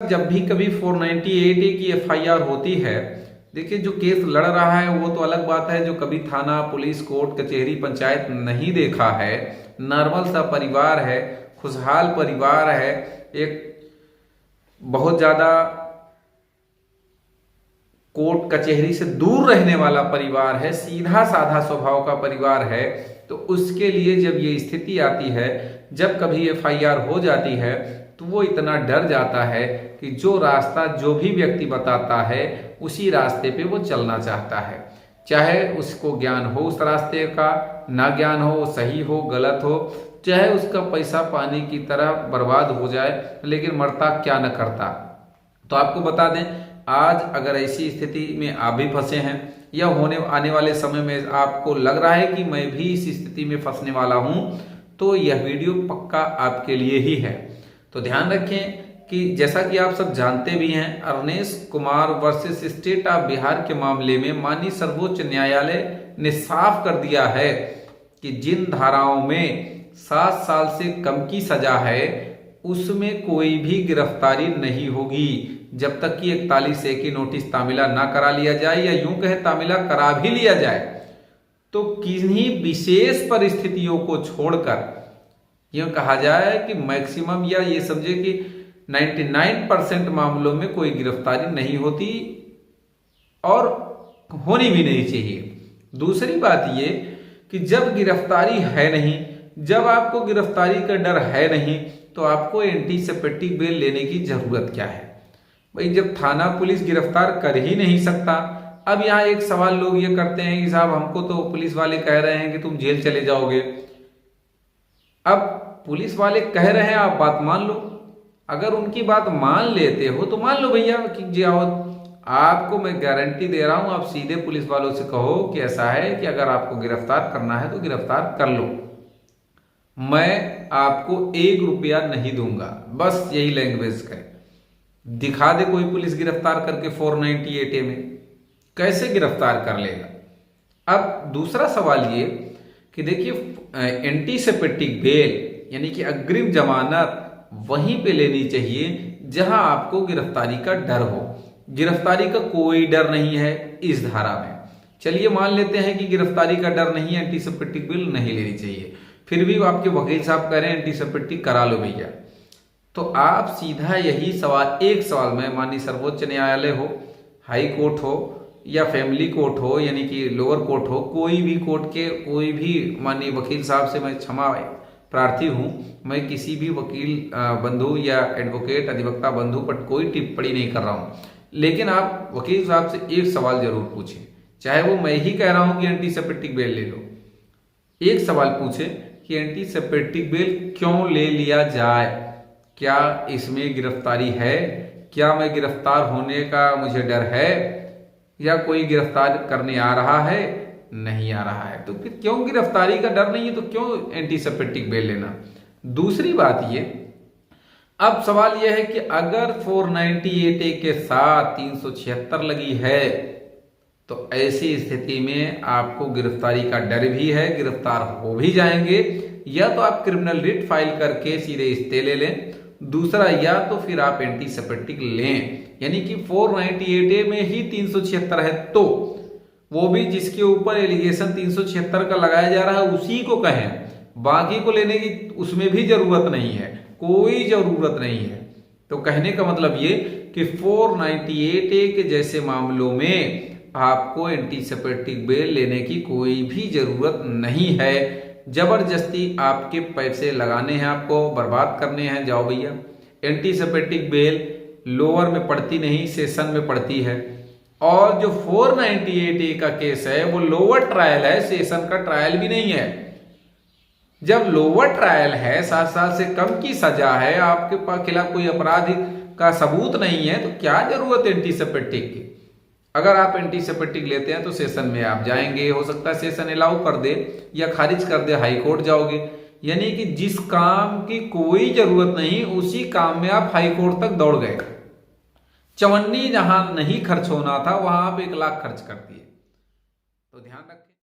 जब भी कभी 498A की एफआईआर होती है, देखिए जो केस लड़ रहा है वो तो अलग बात है, जो कभी थाना, पुलिस, कोर्ट, कचहरी, पंचायत नहीं देखा है, नॉर्मल सा परिवार है, खुशहाल परिवार है, एक बहुत ज्यादा कोर्ट कचहरी से दूर रहने वाला परिवार है, सीधा साधा स्वभाव का परिवार है, तो उसके लिए जब ये स्थिति आती है, जब कभी एफआईआर हो जाती है, तो वो इतना डर जाता है कि जो रास्ता जो भी व्यक्ति बताता है उसी रास्ते पे वो चलना चाहता है, चाहे उसको ज्ञान हो उस रास्ते का, ना ज्ञान हो, सही हो गलत हो, चाहे उसका पैसा पानी की तरह बर्बाद हो जाए, लेकिन मरता क्या न करता। तो आपको बता दें, आज अगर ऐसी स्थिति में आप भी फंसे हैं या होने आने वाले समय में आपको लग रहा है कि मैं भी इस स्थिति में फंसने वाला हूं, तो यह वीडियो पक्का आपके लिए ही है। तो ध्यान रखें कि जैसा कि आप सब जानते भी हैं, Avneesh Kumar versus state of Bihar के मामले में माननीय सर्वोच्च न्यायालय ने साफ कर दिया है कि जिन धाराओं में 7 साल से कम की सजा है उसमें कोई भी गिरफ्तारी नहीं होगी जब तक कि 41A की नोटिस तामीला ना करा लिया जाए, या यूं कहे तामीला करा भी लिया जाए तो किन्हीं विशेष परिस्थितियों को छोड़कर यूं कहा जाए कि मैक्सिमम, या ये समझे कि 99% मामलों में कोई गिरफ्तारी नहीं होती और होनी भी नहीं चाहिए। दूसरी बात ये कि जब गिरफ्तारी है नहीं, जब आपको गिरफ्तारी का डर है नहीं, तो आपको एंटीसिपेटिक बेल लेने की जरूरत क्या है भाई, जब थाना पुलिस गिरफ्तार कर ही नहीं सकता। अब यहाँ एक सवाल लोग ये करते हैं कि साहब हमको तो पुलिस वाले कह रहे हैं कि तुम जेल चले जाओगे। अब पुलिस वाले कह रहे हैं, आप बात मान लो, अगर उनकी बात मान लेते हो तो मान लो भैया कि जाओ, आपको मैं गारंटी दे रहा हूं, आप सीधे पुलिस वालों से कहो कि ऐसा है कि अगर आपको गिरफ्तार करना है तो गिरफ्तार कर लो, मैं आपको 1 रुपया नहीं दूंगा, बस यही लैंग्वेज करें। दिखा दे कोई पुलिस गिरफ्तार करके 498A में, कैसे गिरफ्तार कर लेगा। अब दूसरा सवाल ये कि देखिए एंटीसिपेटिक बेल यानी कि अग्रिम जमानत वहीं पे लेनी चाहिए जहां आपको गिरफ्तारी का डर हो। गिरफ्तारी का कोई डर नहीं है इस धारा में, चलिए मान लेते हैं कि गिरफ्तारी का डर नहीं है, एंटीसिपेटिक बेल नहीं लेनी चाहिए, फिर भी आपके वकील साहब कह रहे हैं एंटीसिपेटिक करा लो भैया, तो आप सीधा यही सवाल, एक सवाल में माननीय सर्वोच्च न्यायालय हो, हाई कोर्ट हो या फैमिली कोर्ट हो यानी कि लोअर कोर्ट हो, कोई भी कोर्ट के कोई भी माननीय वकील साहब से मैं क्षमा प्रार्थी हूं, मैं किसी भी वकील बंधु या एडवोकेट अधिवक्ता बंधु पर कोई टिप्पणी नहीं कर रहा हूं, लेकिन आप वकील साहब से एक सवाल जरूर पूछें, चाहे वो मैं ही कह रहा हूं कि एंटीसिपेटिक बेल ले लो, एक सवाल पूछें कि एंटीसिपेटिक बेल क्यों ले लिया जाए, क्या इसमें गिरफ्तारी है, क्या मैं गिरफ्तार होने का मुझे डर है, या कोई गिरफ्तार करने आ रहा है, नहीं आ रहा है, तो फिर क्यों गिरफ्तारी का डर नहीं है तो क्यों एंटीसिपेटिक बेल लेना। दूसरी बात ये, अब सवाल यह है कि अगर 498A के साथ 376 लगी है तो ऐसी स्थिति में आपको गिरफ्तारी का डर भी है, गिरफ्तार हो भी जाएंगे, या तो आप क्रिमिनल रिट फाइल करके सीधे स्टे ले लें, दूसरा या तो फिर आप एंटीसिपेटिक लें, यानी कि 498A में ही 376 है तो वो भी जिसके ऊपर एलिगेशन 376 का लगाया जा रहा है उसी को कहें, बाकी को लेने की उसमें भी जरूरत नहीं है, कोई जरूरत नहीं है। तो कहने का मतलब ये कि 498A के जैसे मामलों में आपको एंटीसिपेटिक बेल लेने की कोई भी जरूरत नहीं है, जबरदस्ती आपके पैसे लगाने हैं, आपको बर्बाद करने हैं, जाओ भैया। एंटीसिपेटिक बेल लोअर में पड़ती नहीं, सेशन में पड़ती है, और जो 498A का केस है वो लोअर ट्रायल है, सेशन का ट्रायल भी नहीं है। जब लोअर ट्रायल है, 7 साल से कम की सजा है, आपके खिलाफ कोई अपराध का सबूत नहीं है, तो क्या जरूरत एंटीसिपेटिक की। अगर आप एंटीसिपेटिक लेते हैं तो सेशन में आप जाएंगे, हो सकता है सेशन अलाउ कर दे या खारिज कर दे, हाई कोर्ट जाओगे, यानी कि जिस काम की कोई जरूरत नहीं उसी काम में आप हाई कोर्ट तक दौड़ गए। चवन्नी जहां नहीं खर्च होना था वहां आप 1 लाख खर्च कर दिए। तो ध्यान रखें।